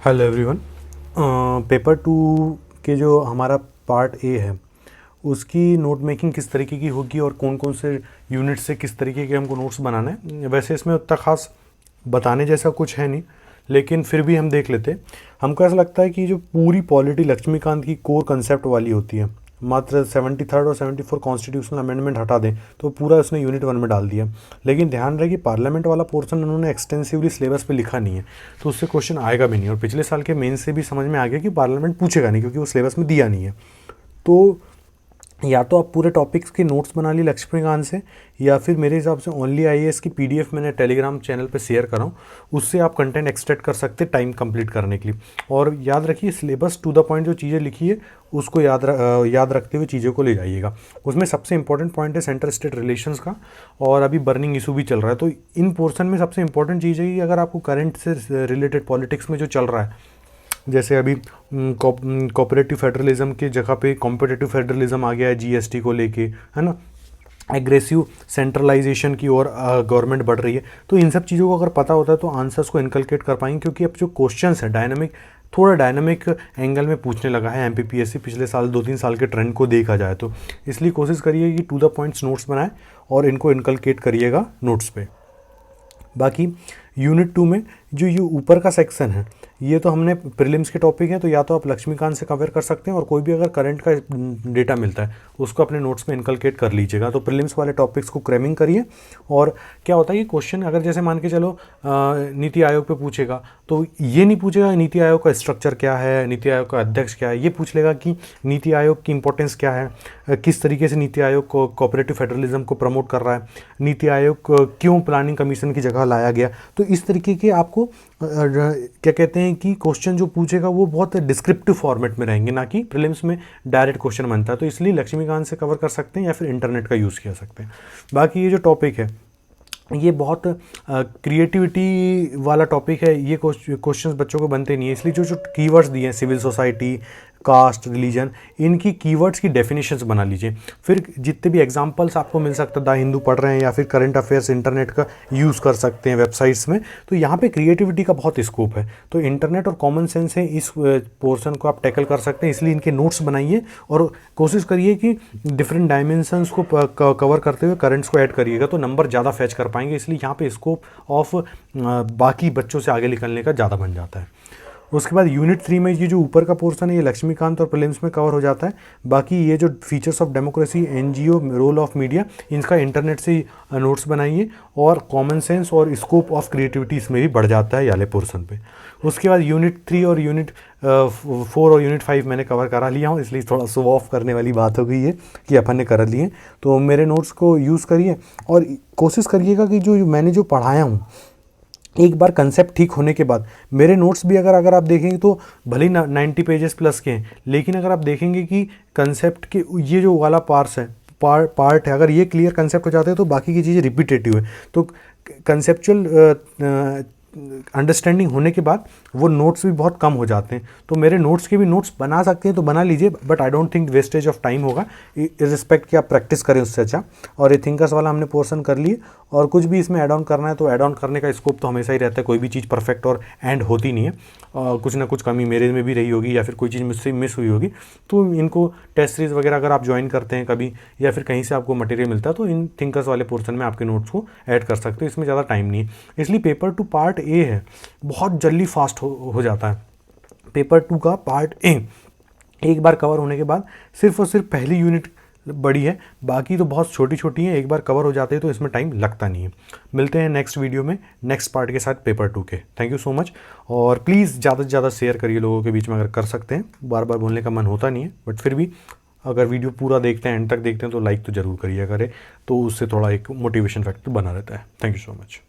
Hello everyone. Paper two के जो हमारा पार्ट ए है उसकी नोट मेकिंग किस तरीके की होगी और कौन कौन से यूनिट से किस तरीके के हमको नोट्स बनाना है। वैसे इसमें उतना खास बताने जैसा कुछ है नहीं, लेकिन फिर भी हम देख लेते हैं। हमको ऐसा लगता है कि जो पूरी पॉलिटी लक्ष्मीकांत की कोर कंसेप्ट वाली होती है, मात्र 73rd और 74 कॉन्स्टिट्यूशनल अमेंडमेंट हटा दें तो पूरा उसने यूनिट 1 में डाल दिया। लेकिन ध्यान रहे कि पार्लियामेंट वाला पोर्शन उन्होंने एक्सटेंसिवली सिलेबस पे लिखा नहीं है, तो उससे क्वेश्चन आएगा भी नहीं। और पिछले साल के मेन से भी समझ में आ गया कि पार्लियामेंट पूछेगा नहीं, क्योंकि वो सिलेबस में दिया नहीं है। तो या तो आप पूरे टॉपिक्स के नोट्स बना लिए लक्ष्मीकांत से, या फिर मेरे हिसाब से ओनली आईएएस की पीडीएफ मैंने टेलीग्राम चैनल पे शेयर कर रहा हूँ, उससे आप कंटेंट एक्सट्रैक्ट कर सकते हैं टाइम कंप्लीट करने के लिए। और याद रखिए, सिलेबस टू द पॉइंट जो चीज़ें लिखी है उसको याद रखते हुए चीज़ों को ले जाइएगा। उसमें सबसे इंपॉर्टेंट पॉइंट है सेंटर स्टेट रिलेशंस का, और अभी बर्निंग इशू भी चल रहा है। तो इन पोर्शन में सबसे इंपॉर्टेंट चीज़ है कि अगर आपको करंट से रिलेटेड पॉलिटिक्स में जो चल रहा है, जैसे अभी कोऑपरेटिव फेडरलिज्म की जगह पे कॉम्पिटिटिव फेडरलिज्म आ गया है जीएसटी को लेके, है ना, एग्रेसिव सेंट्रलाइजेशन की ओर गवर्नमेंट बढ़ रही है। तो इन सब चीज़ों को अगर पता होता है तो आंसर्स को इनकलकेट कर पाएंगे, क्योंकि अब जो क्वेश्चंस है थोड़ा डायनामिक एंगल में पूछने लगा है एमपीपीएससी पिछले साल 2-3 साल के ट्रेंड को देखा जाए तो। इसलिए कोशिश करिए कि टू द पॉइंट्स नोट्स बनाएं और इनको इनकलकेट करिएगा नोट्स पे। बाकी यूनिट 2 में जो ये ऊपर का सेक्शन है, ये तो हमने प्रीलिम्स के टॉपिक हैं, तो या तो आप लक्ष्मीकांत से कवर कर सकते हैं, और कोई भी अगर करंट का डेटा मिलता है उसको अपने नोट्स में इनकलकेट कर लीजिएगा। तो प्रीलिम्स वाले टॉपिक्स को क्रैमिंग करिए। और क्या होता है कि क्वेश्चन अगर जैसे मान के चलो नीति आयोग पे पूछेगा, तो ये नहीं पूछेगा नीति आयोग का स्ट्रक्चर क्या है, नीति आयोग का अध्यक्ष क्या है। ये पूछ लेगा कि नीति आयोग की इंपॉर्टेंस क्या है, किस तरीके से नीति आयोग को कोऑपरेटिव फेडरलिज्म को प्रमोट कर रहा है, नीति आयोग को क्यों प्लानिंग कमीशन की जगह लाया गया। तो इस तरीके के आपको क्या कहते हैं कि क्वेश्चन जो पूछेगा वो बहुत डिस्क्रिप्टिव फॉर्मेट में रहेंगे, ना कि प्रीलिम्स में डायरेक्ट क्वेश्चन बनता है। तो इसलिए लक्ष्मीकांत से कवर कर सकते हैं या फिर इंटरनेट का यूज़ किया सकते हैं। बाकी ये जो टॉपिक है ये बहुत क्रिएटिविटी वाला टॉपिक है। ये क्वेश्चंस बच्चों को बनते नहीं है, इसलिए जो जो कीवर्ड्स दिए हैं सिविल सोसाइटी, कास्ट, रिलीजन, इनकी कीवर्ड्स की डेफिनेशंस बना लीजिए। फिर जितने भी एग्जांपल्स आपको मिल सकता है, द हिंदू पढ़ रहे हैं या फिर करंट अफेयर्स इंटरनेट का यूज़ कर सकते हैं वेबसाइट्स में, तो यहाँ पे क्रिएटिविटी का बहुत स्कोप है। तो इंटरनेट और कॉमन सेंस से इस पोर्शन को आप टैकल कर सकते हैं। इसलिए इनके नोट्स बनाइए और कोशिश करिए कि डिफरेंट डायमेंशंस को कवर करते हुए करंट्स को ऐड करिएगा, तो नंबर ज़्यादा फैच कर पाएंगे। इसलिए यहाँ पे स्कोप ऑफ बाकी बच्चों से आगे निकलने का ज़्यादा बन जाता है। उसके बाद यूनिट 3 में ये जो ऊपर का पोर्शन है ये लक्ष्मीकांत और प्रीलिम्स में कवर हो जाता है। बाकी ये जो features of democracy, NGO, role of media, इनका इंटरनेट से नोट्स बनाइए, और कॉमन सेंस और स्कोप ऑफ क्रिएटिविटी इसमें भी बढ़ जाता है ये वाले पोर्शन पे। उसके बाद यूनिट 3 और यूनिट 4 और यूनिट 5 मैंने कवर करा लिया हूँ, इसलिए थोड़ा शो ऑफ करने वाली बात हो गई है कि अपन ने कर लिए। तो मेरे नोट्स को यूज़ करिए और कोशिश करिएगा कि जो मैंने जो पढ़ाया हूँ, एक बार कंसेप्ट ठीक होने के बाद मेरे नोट्स भी अगर आप देखेंगे तो भले ही 90 पेजेस प्लस के हैं, लेकिन अगर आप देखेंगे कि कंसेप्ट के ये जो वाला पार्ट है, अगर ये क्लियर कंसेप्ट हो जाते हैं तो बाकी की चीज़ें रिपीटेटिव है। तो कंसेप्चुअल अंडरस्टैंडिंग होने के बाद वो नोट्स भी बहुत कम हो जाते हैं। तो मेरे नोट्स के भी नोट्स बना सकते हैं तो बना लीजिए, but I don't think wastage of time होगा, रिस्पेक्ट कि आप प्रैक्टिस करें उससे अच्छा। और ये थिंकर्स वाला हमने पोर्शन कर लिए, और कुछ भी इसमें ऐड ऑन करना है तो ऐड ऑन करने का स्कोप तो हमेशा ही रहता है। कोई भी चीज़ परफेक्ट और एंड होती नहीं है, कुछ ना कुछ कमी मेरे में भी रही होगी या फिर कोई चीज़ मुझसे मिस हुई होगी। तो इनको टेस्ट सीरीज़ वगैरह अगर आप ज्वाइन करते हैं कभी, या फिर कहीं से आपको मटेरियल मिलता है, तो इन थिंकर्स वाले पोर्शन में आपके नोट्स को ऐड कर सकते हो। इसमें ज़्यादा टाइम नहीं है, इसलिए पेपर 2 पार्ट ए है, बहुत जल्दी फास्ट हो जाता है। पेपर 2 का पार्ट ए एक बार कवर होने के बाद सिर्फ और सिर्फ पहली यूनिट बड़ी है, बाकी तो बहुत छोटी छोटी हैं। एक बार कवर हो जाते हैं तो इसमें टाइम लगता नहीं है। मिलते हैं नेक्स्ट वीडियो में नेक्स्ट पार्ट के साथ पेपर 2 के। थैंक यू सो मच, और प्लीज़ ज़्यादा से ज़्यादा शेयर करिए लोगों के बीच में अगर कर सकते हैं। बार बार बोलने का मन होता नहीं है, बट फिर भी अगर वीडियो पूरा देखते हैं, एंड तक देखते हैं, तो लाइक तो ज़रूर करिए करें, तो उससे थोड़ा एक मोटिवेशन फैक्टर बना रहता है। Thank you so much.